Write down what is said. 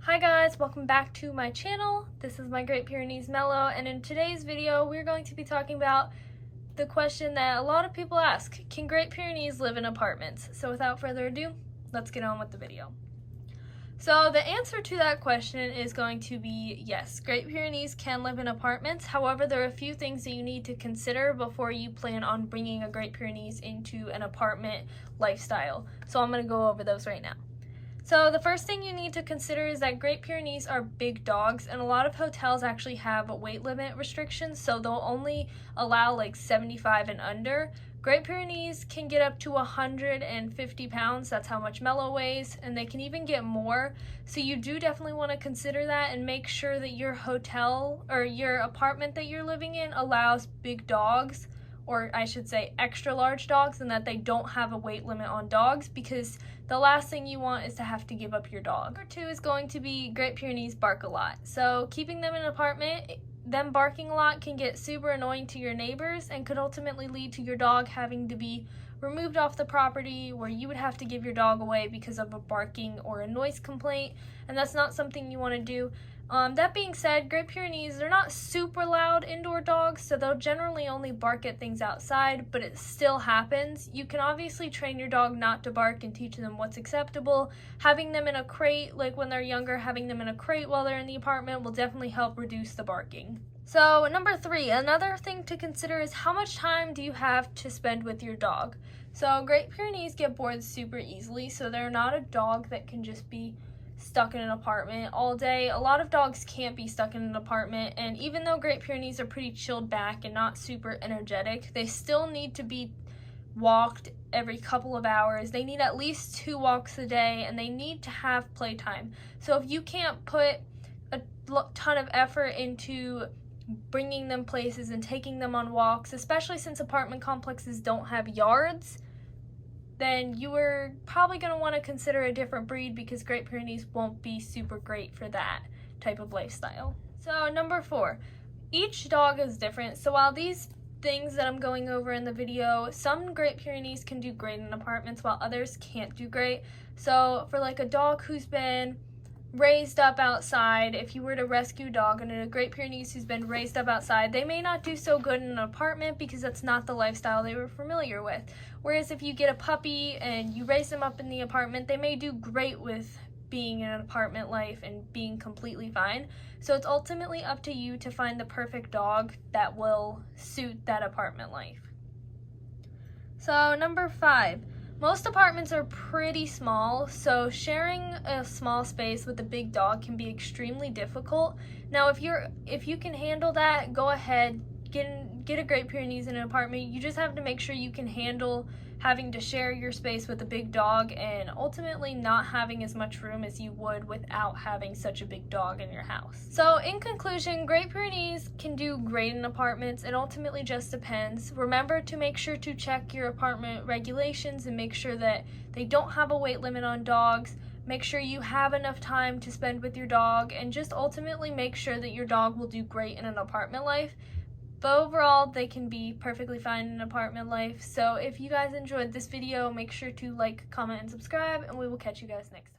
Hi guys, welcome back to my channel. This is my Great Pyrenees Mellow, and in today's video we're going to be talking about the question that a lot of people ask: can Great Pyrenees live in apartments? So without further ado, let's get on with the video. So the answer to that question is going to be yes, Great Pyrenees can live in apartments. However, there are a few things that you need to consider before you plan on bringing a Great Pyrenees into an apartment lifestyle. So I'm going to go over those right now. So the first thing you need to consider is that Great Pyrenees are big dogs, and a lot of hotels actually have weight limit restrictions, so they'll only allow like 75 and under. Great Pyrenees can get up to 150 pounds, that's how much Mellow weighs, and they can even get more. So you do definitely want to consider that and make sure that your hotel or your apartment that you're living in allows big dogs, or I should say extra large dogs, and that they don't have a weight limit on dogs, because the last thing you want is to have to give up your dog. Number two is going to be Great Pyrenees bark a lot. So keeping them in an apartment, them barking a lot can get super annoying to your neighbors and could ultimately lead to your dog having to be removed off the property, where you would have to give your dog away because of a barking or a noise complaint, and that's not something you want to do. That being said, Great Pyrenees, they're not super loud indoor dogs, so they'll generally only bark at things outside, but it still happens. You can obviously train your dog not to bark and teach them what's acceptable. Having them in a crate, like when they're younger, having them in a crate while they're in the apartment will definitely help reduce the barking. So number three, another thing to consider is how much time do you have to spend with your dog. So Great Pyrenees get bored super easily, so they're not a dog that can just be stuck in an apartment all day. A lot of dogs can't be stuck in an apartment, and even though Great Pyrenees are pretty chilled back and not super energetic, they still need to be walked every couple of hours. They need at least 2 walks a day, and they need to have playtime. So if you can't put a ton of effort into bringing them places and taking them on walks, especially since apartment complexes don't have yards, then you are probably going to want to consider a different breed, because Great Pyrenees won't be super great for that type of lifestyle. So number 4, each dog is different. So while these things that I'm going over in the video, some Great Pyrenees can do great in apartments while others can't do great. So for like a dog who's been raised up outside, if you were to rescue a dog and a Great Pyrenees who's been raised up outside, they may not do so good in an apartment because that's not the lifestyle they were familiar with. Whereas if you get a puppy and you raise them up in the apartment, they may do great with being in an apartment life and being completely fine. So it's ultimately up to you to find the perfect dog that will suit that apartment life. So number 5, most apartments are pretty small, so sharing a small space with a big dog can be extremely difficult. Now if you can handle that, go ahead, get a Great Pyrenees in an apartment. You just have to make sure you can handle having to share your space with a big dog and ultimately not having as much room as you would without having such a big dog in your house. So in conclusion, Great Pyrenees can do great in apartments. It ultimately just depends. Remember to make sure to check your apartment regulations and make sure that they don't have a weight limit on dogs. Make sure you have enough time to spend with your dog, and just ultimately make sure that your dog will do great in an apartment life. But overall, they can be perfectly fine in an apartment life. So if you guys enjoyed this video, make sure to like, comment, and subscribe, and we will catch you guys next time.